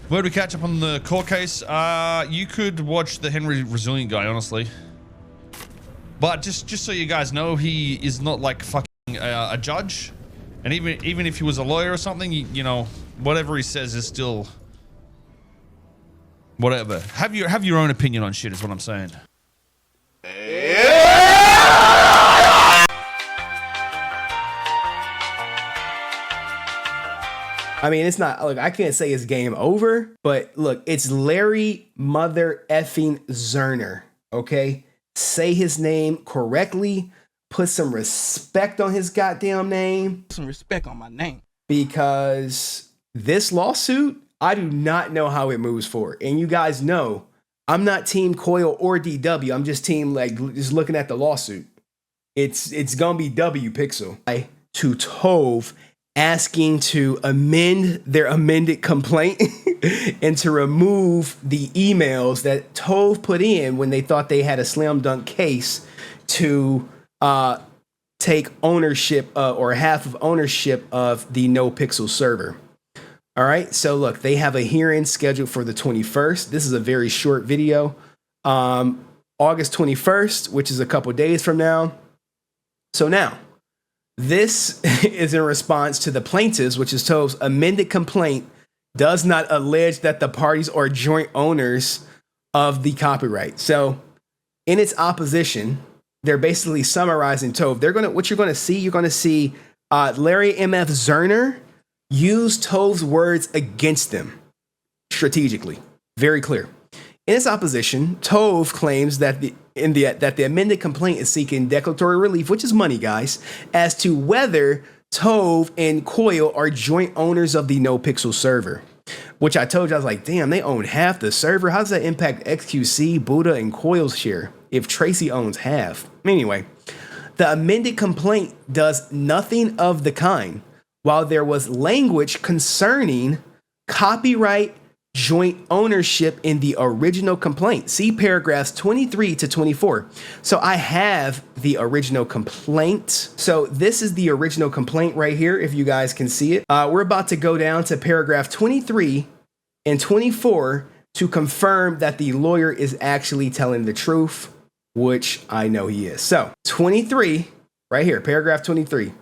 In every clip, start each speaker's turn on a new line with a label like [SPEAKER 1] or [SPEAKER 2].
[SPEAKER 1] Where do we catch up on the court case? You could watch the HenryResilient guy, honestly. But just so you guys know, he is not like fucking a judge. And even if he was a lawyer or something, you know, whatever he says is still whatever. Have your own opinion on shit is what I'm saying.
[SPEAKER 2] I mean, it's not, look, I can't say it's game over, but look, it's Larry mother effing Zerner, okay? Say his name correctly, put some respect on his goddamn name.
[SPEAKER 3] Some respect on my name.
[SPEAKER 2] Because this lawsuit, I do not know how it moves forward. And you guys know, I'm not team Koil or DW, I'm just team, like, just looking at the lawsuit. It's gonna be W Pixel. To Tove, asking to amend their amended complaint and to remove the emails that Tove put in when they thought they had a slam dunk case to take ownership or half of ownership of the Nopixel server. All right, so look, they have a hearing scheduled for the 21st. This is a very short video. August 21st, which is a couple days from now. So now, this is in response to the plaintiffs, which is Tove's amended complaint does not allege that the parties are joint owners of the copyright. So in its opposition, they're basically summarizing Tove. What you're going to see Larry MF Zerner use Tove's words against them strategically. Very clear. In its opposition, Tove claims that the amended complaint is seeking declaratory relief, which is money, guys, as to whether Tove and Koil are joint owners of the Nopixel server. Which I told you, I was like, damn, they own half the server. How does that impact XQC, Buddha, and Koil's share if Tracy owns half? Anyway, the amended complaint does nothing of the kind, while there was language concerning copyright joint ownership in the original complaint. See paragraphs 23 to 24. So I have the original complaint. So this is the original complaint right here, if you guys can see it. We're about to go down to paragraph 23 and 24 to confirm that the lawyer is actually telling the truth, which I know he is. So 23, right here, paragraph 23.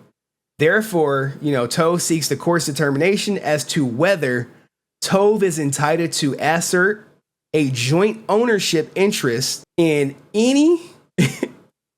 [SPEAKER 2] Therefore, Tove seeks the court's determination as to whether Tove is entitled to assert a joint ownership interest in any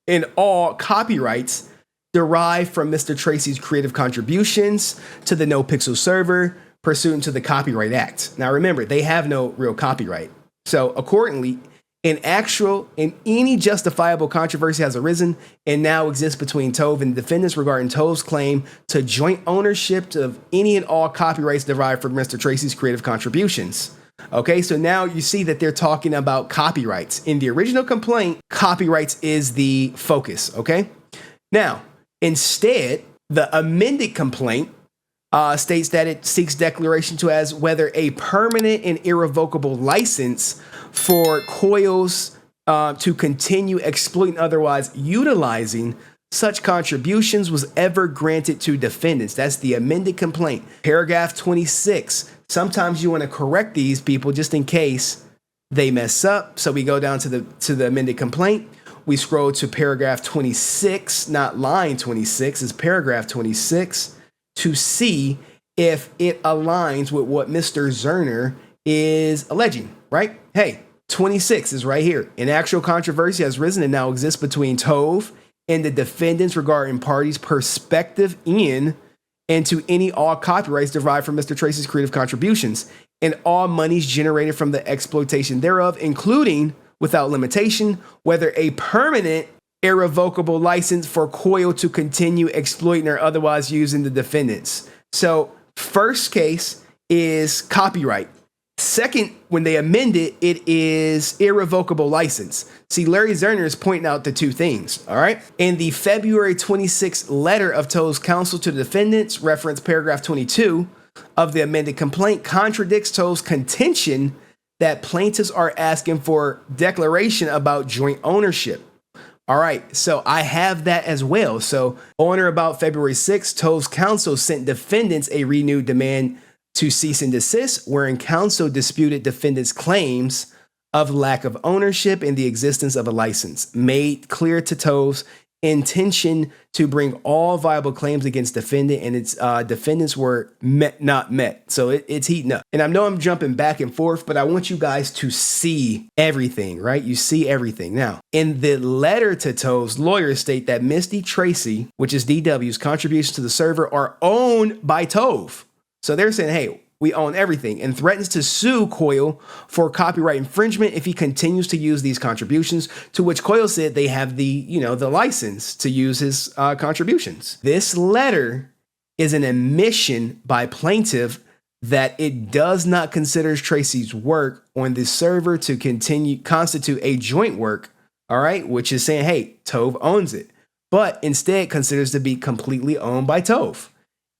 [SPEAKER 2] and all copyrights derived from Mr. Tracy's creative contributions to the Nopixel server pursuant to the Copyright Act. Now remember, they have no real copyright. So accordingly, any justifiable controversy has arisen and now exists between Tove and the defendants regarding Tove's claim to joint ownership of any and all copyrights derived from Mr. Tracy's creative contributions. Okay, so now you see that they're talking about copyrights. In the original complaint, copyrights is the focus, okay? Now, instead, the amended complaint states that it seeks declaration to as whether a permanent and irrevocable license for Koil's to continue exploiting, otherwise utilizing such contributions was ever granted to defendants. That's the amended complaint. Paragraph 26. Sometimes you want to correct these people just in case they mess up. So we go down to the amended complaint. We scroll to paragraph 26, not line 26, it's paragraph 26, to see if it aligns with what Mr. Zerner is alleging, right? Hey, 26 is right here. An actual controversy has risen and now exists between Tove and the defendants regarding parties' perspective in and to any all copyrights derived from Mr. Tracy's creative contributions and all monies generated from the exploitation thereof, including, without limitation, whether a permanent irrevocable license for Koil to continue exploiting or otherwise using the defendants. So first case is copyright. Second, when they amend it, it is irrevocable license. See, Larry Zerner is pointing out the two things, all right? In the February 26th letter of Tove's counsel to the defendants, reference paragraph 22 of the amended complaint, contradicts Tove's contention that plaintiffs are asking for declaration about joint ownership. All right, so I have that as well. So on or about February 6th, Tove's counsel sent defendants a renewed demand to cease and desist, wherein counsel disputed defendant's claims of lack of ownership and the existence of a license, made clear to Tove's intention to bring all viable claims against defendant, and its defendants were not met. So it's heating up. And I know I'm jumping back and forth, but I want you guys to see everything, right? You see everything. Now, in the letter to Tove's, lawyers state that Misty Tracy, which is DW's contributions to the server, are owned by Tove. So they're saying, hey, we own everything, and threatens to sue Koil for copyright infringement if he continues to use these contributions, to which Koil said they have the license to use his contributions. This letter is an admission by plaintiff that it does not consider Tracy's work on the server to constitute a joint work, all right, which is saying, hey, Tove owns it, but instead considers to be completely owned by Tove.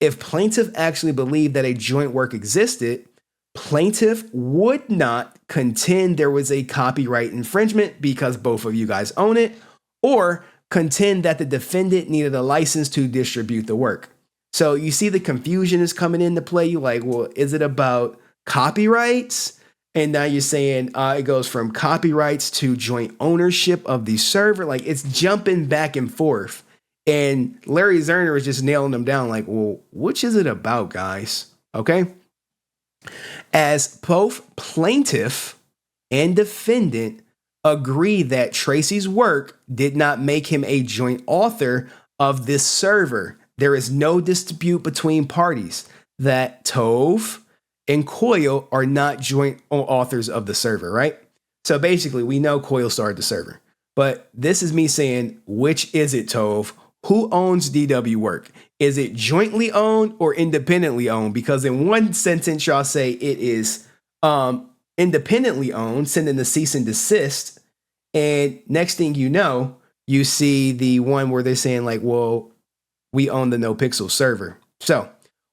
[SPEAKER 2] If plaintiff actually believed that a joint work existed, plaintiff would not contend there was a copyright infringement because both of you guys own it, or contend that the defendant needed a license to distribute the work. So you see the confusion is coming into play. You're like, well, is it about copyrights? And now you're saying it goes from copyrights to joint ownership of the server. Like, it's jumping back and forth. And Larry Zerner is just nailing them down like, well, which is it about, guys? Okay. As both plaintiff and defendant agree that Tracy's work did not make him a joint author of this server, there is no dispute between parties that Tove and Koil are not joint authors of the server, right? So basically, we know Koil started the server. But this is me saying, which is it, Tove? Who owns DW work? Is it jointly owned or independently owned? Because in one sentence, y'all say it is independently owned, sending the cease and desist. And next thing you know, you see the one where they're saying like, well, we own the Nopixel server. So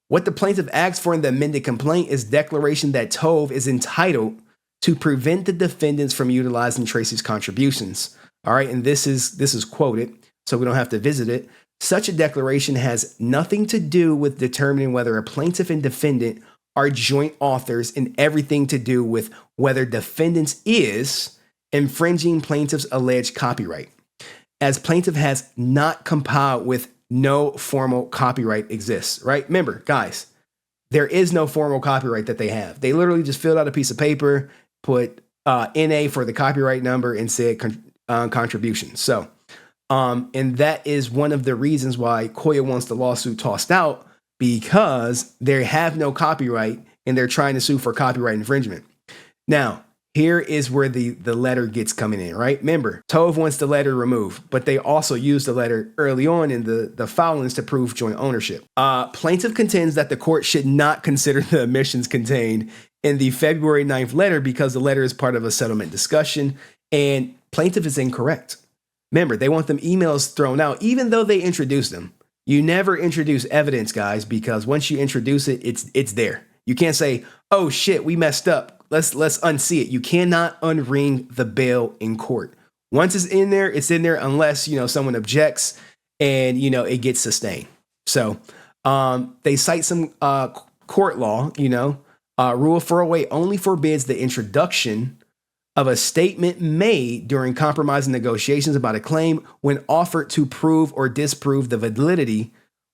[SPEAKER 2] what the plaintiff asks for in the amended complaint is declaration that Tove is entitled to prevent the defendants from utilizing Tracy's contributions. All right, and this is quoted, so we don't have to visit it. Such a declaration has nothing to do with determining whether a plaintiff and defendant are joint authors, and everything to do with whether defendants is infringing plaintiff's alleged copyright, as plaintiff has not compiled with no formal copyright exists, right? Remember, guys, there is no formal copyright that they have. They literally just filled out a piece of paper, put NA for the copyright number, and said contributions. So, and that is one of the reasons why Koil wants the lawsuit tossed out, because they have no copyright and they're trying to sue for copyright infringement. Now, here is where the letter gets coming in, right? Remember, Tove wants the letter removed, but they also used the letter early on in the filings to prove joint ownership. Plaintiff contends that the court should not consider the omissions contained in the February 9th letter because the letter is part of a settlement discussion, and plaintiff is incorrect. Remember, they want them emails thrown out, even though they introduced them. You never introduce evidence, guys, because once you introduce it, it's there. You can't say, oh shit, we messed up. Let's unsee it. You cannot unring the bell in court. Once it's in there unless, someone objects and, it gets sustained. So they cite some court law, Rule 408 only forbids the introduction of a statement made during compromising negotiations about a claim when offered to prove or disprove the validity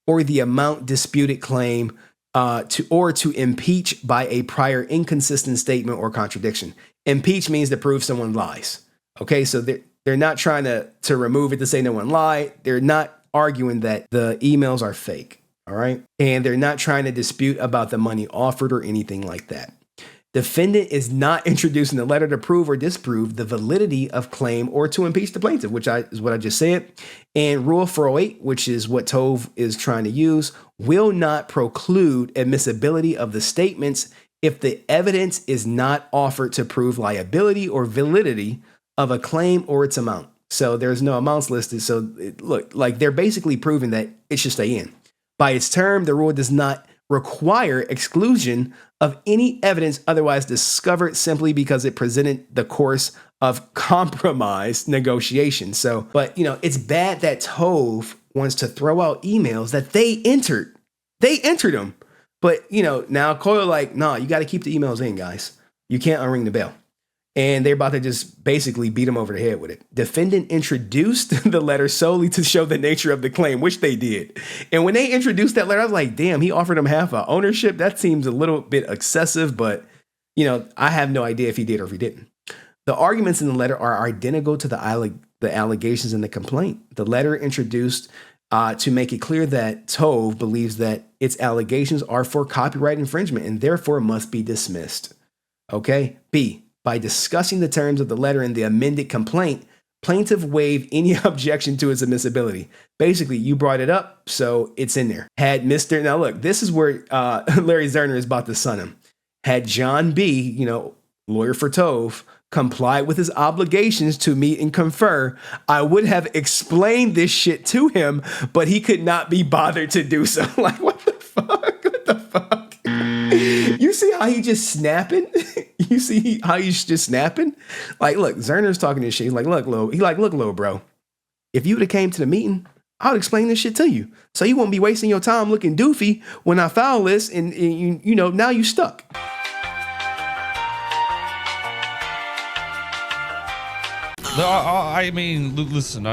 [SPEAKER 2] or the amount disputed claim, to impeach by a prior inconsistent statement or contradiction. Impeach means to prove someone lies. Okay, so they're not trying to remove it to say no one lied. They're not arguing that the emails are fake. All right, and they're not trying to dispute about the money offered or anything like that. Defendant is not introducing the letter to prove or disprove the validity of claim or to impeach the plaintiff, which is what I just said. And Rule 408, which is what Tove is trying to use, will not preclude admissibility of the statements if the evidence is not offered to prove liability or validity of a claim or its amount. So there's no amounts listed. So look, like they're basically proving that it should stay in. By its term, the rule does not require exclusion of any evidence otherwise discovered simply because it presented the course of compromise negotiation. So, but it's bad that Tove wants to throw out emails that they entered. They entered them. But, now Koil like, nah, you got to keep the emails in, guys. You can't unring the bell. And they're about to just basically beat him over the head with it. Defendant introduced the letter solely to show the nature of the claim, which they did. And when they introduced that letter, I was like, damn, he offered him half of ownership. That seems a little bit excessive, but, I have no idea if he did or if he didn't. The arguments in the letter are identical to the allegations in the complaint. The letter introduced to make it clear that Tove believes that its allegations are for copyright infringement and therefore must be dismissed. Okay. B, by discussing the terms of the letter in the amended complaint, plaintiff waived any objection to its admissibility. Basically, you brought it up, so it's in there. Now look, this is where Larry Zerner is about to sun him. Had John B., lawyer for Tove, complied with his obligations to meet and confer, I would have explained this shit to him, but he could not be bothered to do so. Like, what the fuck? What the fuck? You see how he just snapping? You see how he's just snapping? Like, look, Zerner's talking this shit. He's like, look, Lo, bro. If you would have came to the meeting, I would explain this shit to you. So you won't be wasting your time looking doofy when I file this and now you stuck.
[SPEAKER 1] I mean, listen,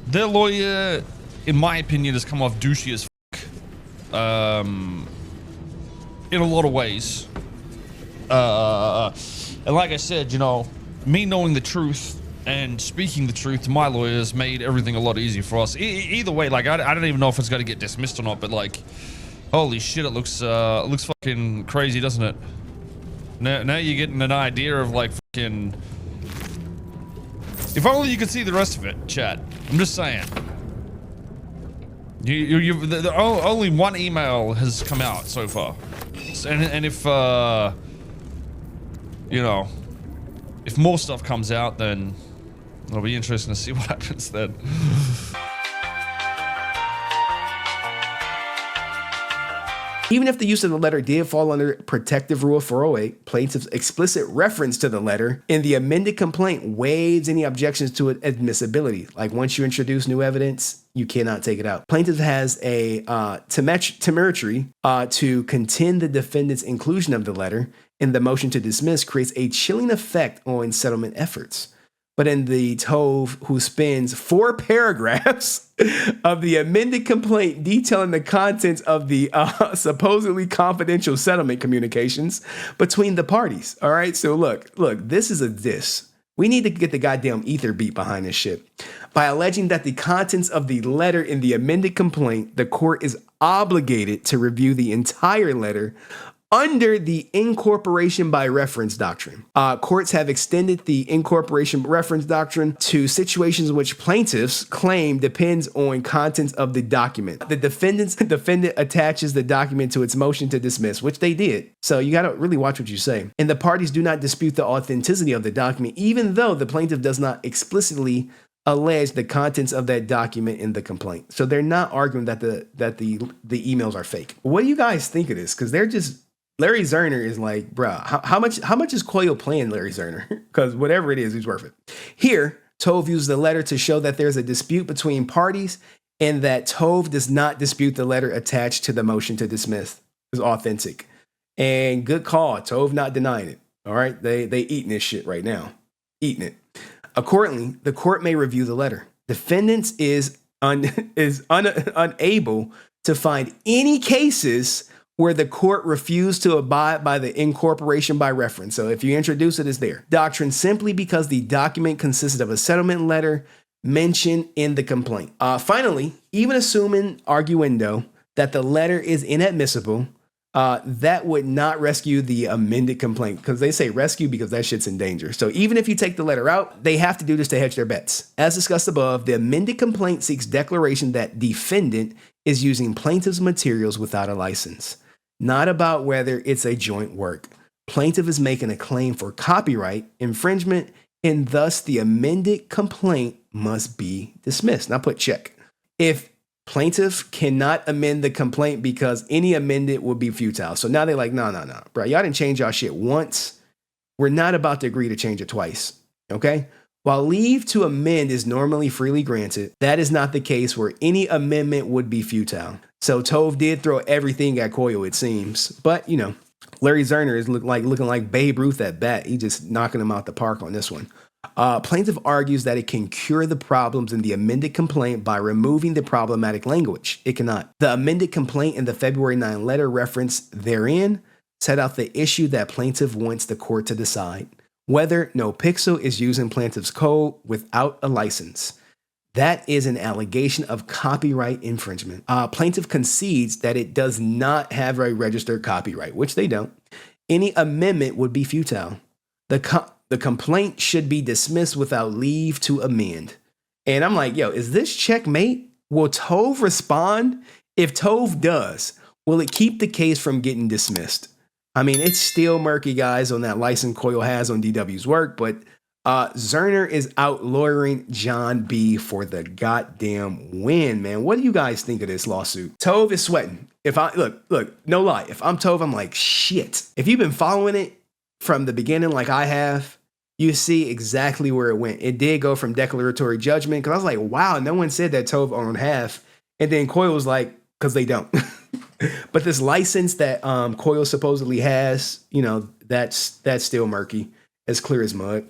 [SPEAKER 1] their lawyer, in my opinion, has come off douchey as fuck. In a lot of ways. And like I said, me knowing the truth and speaking the truth to my lawyers made everything a lot easier for us. Either way, like, I don't even know if it's going to get dismissed or not, but like, holy shit, it looks fucking crazy, doesn't it? Now you're getting an idea of like fucking... If only you could see the rest of it, chat. I'm just saying. Only one email has come out so far. And if, if more stuff comes out, then it'll be interesting to see what happens then.
[SPEAKER 2] Even if the use of the letter did fall under Protective Rule 408, plaintiff's explicit reference to the letter in the amended complaint waives any objections to it admissibility. Like, once you introduce new evidence, you cannot take it out. Plaintiff has a temerity to contend the defendant's inclusion of the letter in the motion to dismiss creates a chilling effect on settlement efforts. But in the Tove, who spends 4 paragraphs of the amended complaint detailing the contents of the supposedly confidential settlement communications between the parties. All right, so look, this is a diss. We need to get the goddamn ether beat behind this shit. By alleging that the contents of the letter in the amended complaint, the court is obligated to review the entire letter under the incorporation by reference doctrine. Courts have extended the incorporation reference doctrine to situations in which plaintiffs' claim depends on contents of the document. The defendant attaches the document to its motion to dismiss, which they did. So you gotta really watch what you say. And the parties do not dispute the authenticity of the document, even though the plaintiff does not explicitly allege the contents of that document in the complaint. So they're not arguing that the emails are fake. What do you guys think of this? Because they're just... Larry Zerner is like, bruh, how much is Koil playing Larry Zerner? Because whatever it is, he's worth it. Here, Tove used the letter to show that there's a dispute between parties and that Tove does not dispute the letter attached to the motion to dismiss is authentic. And good call, Tove not denying it. All right, they eating this shit right now, eating it. Accordingly, the court may review the letter. Defendants is unable to find any cases where the court refused to abide by the incorporation by reference. So if you introduce it, it's there. Doctrine simply because the document consisted of a settlement letter mentioned in the complaint. Finally, even assuming arguendo that the letter is inadmissible, that would not rescue the amended complaint, because they say rescue because that shit's in danger. So even if you take the letter out, they have to do this to hedge their bets. As discussed above, the amended complaint seeks declaration that defendant is using plaintiff's materials without a license, not about whether it's a joint work. Plaintiff is making a claim for copyright infringement, and thus the amended complaint must be dismissed. Now put check. If plaintiff cannot amend the complaint because any amendment would be futile. So now they're like, no, bro, y'all didn't change y'all shit once. We're not about to agree to change it twice, okay? While leave to amend is normally freely granted, that is not the case where any amendment would be futile. So Tove did throw everything at Koil, it seems. But, you know, Larry Zerner is looking like Babe Ruth at bat. He just knocking him out the park on this one. Plaintiff argues that it can cure the problems in the amended complaint by removing the problematic language. It cannot. The amended complaint in the February 9 letter referenced therein set out the issue that plaintiff wants the court to decide, whether Nopixel is using plaintiff's code without a license. That is an allegation of copyright infringement. Plaintiff concedes that it does not have a registered copyright, which they don't. Any amendment would be futile. The complaint should be dismissed without leave to amend. And I'm like, yo, is this checkmate? Will Tove respond? If Tove does, will it keep the case from getting dismissed? I mean, it's still murky, guys, on that license Koil has on DW's work, but Zerner is out lawyering John B for the goddamn win, man. What do you guys think of this lawsuit? Tove is sweating. If I look, no lie. If I'm Tove, I'm like, shit. If you've been following it from the beginning like I have, you see exactly where it went. It did go from declaratory judgment because I was like, wow, no one said that Tove owned half. And then Koil was like, because they don't. But this license that Koil supposedly has, you know, that's still murky, as clear as mud.